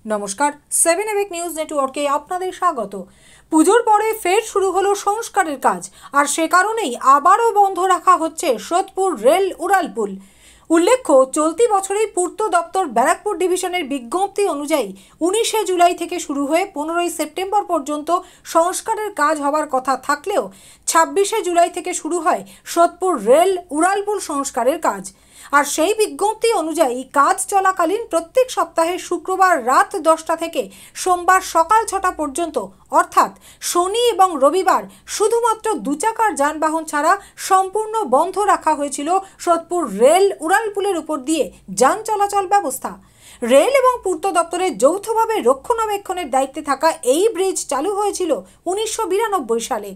নমস্কার, 7 এবেক নিউজ নেটওয়ার্কে আপনাদের স্বাগত। পুজোর পরে ফের শুরু হলো সংস্কারের কাজ, আর সে কারণেই আবারও বন্ধ রাখা হচ্ছে সোদপুর রেল উড়ালপুল। উল্লেখ্য, চলতি বছরেই পূর্ত দপ্তর ব্যারাকপুর ডিভিশনের বিজ্ঞপ্তি অনুযায়ী 19শে জুলাই থেকে শুরু হয়ে 15ই সেপ্টেম্বর পর্যন্ত সংস্কারের কাজ হওয়ার কথা থাকলেও 26শে জুলাই থেকে শুরু হয় সোদপুর রেল উড়ালপুল সংস্কারের কাজ। আর সেই বিজ্ঞপ্তি অনুযায়ী কাজ চলাকালীন প্রত্যেক সপ্তাহে শুক্রবার রাত 10টা থেকে সোমবার সকাল 6টা পর্যন্ত, অর্থাৎ শনি এবং রবিবার শুধুমাত্র দুচাকার যানবাহন ছাড়া সম্পূর্ণ বন্ধ রাখা হয়েছিল সোদপুর রেল উড়ালপুলের উপর দিয়ে যান চলাচল ব্যবস্থা। রেল এবং পূর্ত দপ্তরের যৌথভাবে রক্ষণাবেক্ষণের দায়িত্বে থাকা এই ব্রিজ চালু হয়েছিল 1992 সালে।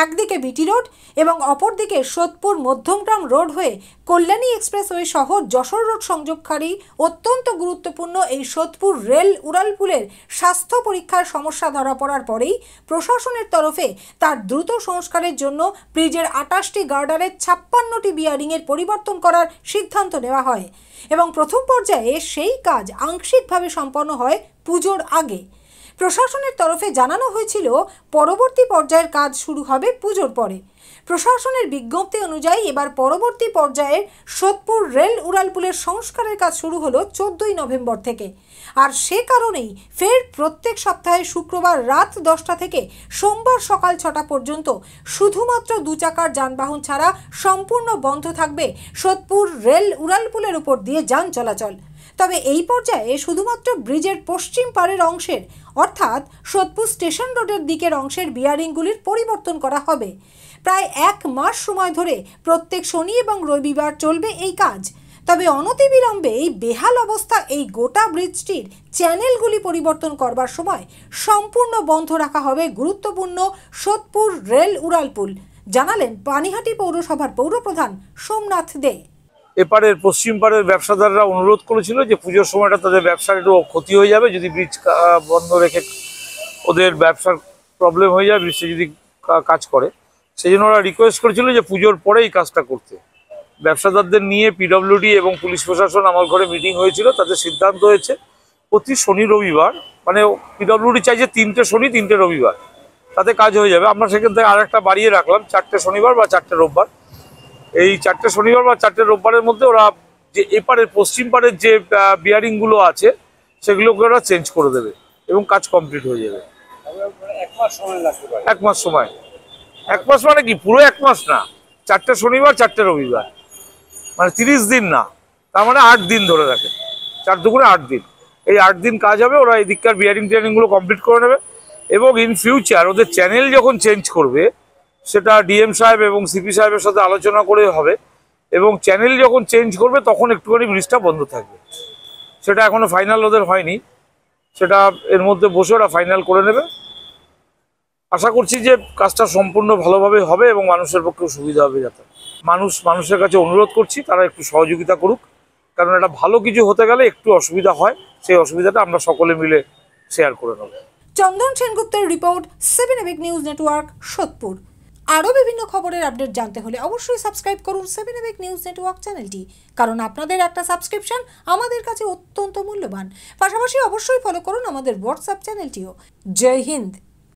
একদিকে বিটি রোড এবং অপরদিকে সোদপুর মধ্যমগ্রাম রোড হয়ে কল্যাণী এক্সপ্রেসওয়ে সহ যশোর রোড সংযোগকারী অত্যন্ত গুরুত্বপূর্ণ এই সোদপুর রেল উড়ালপুলের স্বাস্থ্য পরীক্ষার সমস্যা ধরা পড়ার পরেই প্রশাসনের তরফে তার দ্রুত সংস্কারের জন্য ব্রিজের 28টি গার্ডারের 56টি বিয়ারিংয়ের পরিবর্তন করার সিদ্ধান্ত নেওয়া হয় এবং প্রথম পর্যায়ে সেই কাজ আংশিকভাবে সম্পন্ন হয় পুজোর আগে। প্রশাসনের তরফে জানানো হয়েছিল পরবর্তী পর্যায়ের কাজ শুরু হবে পুজোর পরে। প্রশাসনের বিজ্ঞপ্তি অনুযায়ী এবার পরবর্তী পর্যায়ের সোদপুর রেল উড়ালপুলের সংস্কারের কাজ শুরু হলো 14ই নভেম্বর থেকে। আর সে কারণেই ফের প্রত্যেক সপ্তাহে শুক্রবার রাত 10টা থেকে সোমবার সকাল 6টা পর্যন্ত শুধুমাত্র দুচাকার যানবাহন ছাড়া সম্পূর্ণ বন্ধ থাকবে সোদপুর রেল উড়ালপুলের উপর দিয়ে যান চলাচল। তবে এই পর্যায়ে শুধুমাত্র ব্রিজের পশ্চিম পাড়ের অংশের, অর্থাৎ সোদপুর স্টেশন রোডের দিকের অংশের বিয়ারিংগুলির পরিবর্তন করা হবে। প্রায় 1 মাস সময় ধরে প্রত্যেক শনি এবং রবিবার চলবে এই কাজ। তবে অনতিবিলম্বে এই বেহাল অবস্থা এই গোটা ব্রিজটির চ্যানেলগুলি পরিবর্তন করবার সময় সম্পূর্ণ বন্ধ রাখা হবে গুরুত্বপূর্ণ সোদপুর রেল উড়ালপুল, জানালেন পানিহাটি পৌরসভার পৌরপ্রধান সোমনাথ দে। এপারের পশ্চিম পাড়ের ব্যবসাদাররা অনুরোধ করেছিল যে পুজোর সময়টা তাদের ব্যবসার একটু ক্ষতি হয়ে যাবে যদি ব্রিজ বন্ধ রেখে, ওদের ব্যবসার প্রবলেম হয়ে যায় ব্রিজটা যদি কাজ করে। সেই জন্য ওরা রিকোয়েস্ট করেছিল যে পুজোর পরেই কাজটা করতে। ব্যবসাদারদের নিয়ে পিডব্লিউডি এবং পুলিশ প্রশাসন আমার ঘরে মিটিং হয়েছিল, তাদের সিদ্ধান্ত হয়েছে প্রতি শনি রবিবার, মানে পিডব্লিউডি চাইছে 3টে শনি 3টে রবিবার, তাতে কাজ হয়ে যাবে। আমরা সেখান থেকে আরেকটা বাড়িয়ে রাখলাম 4টে শনিবার বা 4টে রোববার। এই 4টে শনিবার বা 4টে রোববারের মধ্যে ওরা যে এপারের পশ্চিম পাড়ের যে বিয়ারিংগুলো আছে সেগুলোকে ওরা চেঞ্জ করে দেবে এবং কাজ কমপ্লিট হয়ে যাবে। 1 মাস সময় লাগবে। 1 মাস সময়, 1 মাস মানে কি পুরো 1 মাস না, 4টে শনিবার 4টে রবিবার, মানে 30 দিন না, তার মানে 8 দিন ধরে রাখে, 4 দুগুণে 8 দিন। এই 8 দিন কাজ হবে, ওরা এই দিককার বিয়ারিংগুলো কমপ্লিট করে নেবে এবং ইন ফিউচার ওদের চ্যানেল যখন চেঞ্জ করবে সেটা ডিএম সাহেব এবং সিপি সাহেবের সাথে আলোচনা করে হবে এবং চ্যানেল যখন চেঞ্জ করবে তখন একটুখানি ব্রিজটা বন্ধ থাকবে। সেটা এখনো ফাইনাল ওদের হয়নি, সেটা এর মধ্যে বসে ওরা ফাইনাল করে নেবে। আশা করছি যে কাজটা সম্পূর্ণ ভালোভাবে হবে এবং মানুষের পক্ষেও সুবিধা হবে। যাতে মানুষের কাছে অনুরোধ করছি তারা একটু সহযোগিতা করুক, কারণ এটা ভালো কিছু হতে গেলে একটু অসুবিধা হয়, সেই অসুবিধাটা আমরা সকলে মিলে শেয়ার করে নেব। চন্দন সেনগুপ্তের রিপোর্ট, 7 এবেক নিউজ নেটওয়ার্ক, সোদপুর। আরও বিভিন্ন খবরের আপডেট জানতে হলে অবশ্যই সাবস্ক্রাইব করুন 7 এবেক নিউজ নেটওয়ার্ক চ্যানেলটি, কারণ আপনাদের একটা সাবস্ক্রিপশন আমাদের কাছে অত্যন্ত মূল্যবান। পাশাপাশি অবশ্যই ফলো করুন আমাদের হোয়াটসঅ্যাপ চ্যানেলটিও। জয় হিন্দ।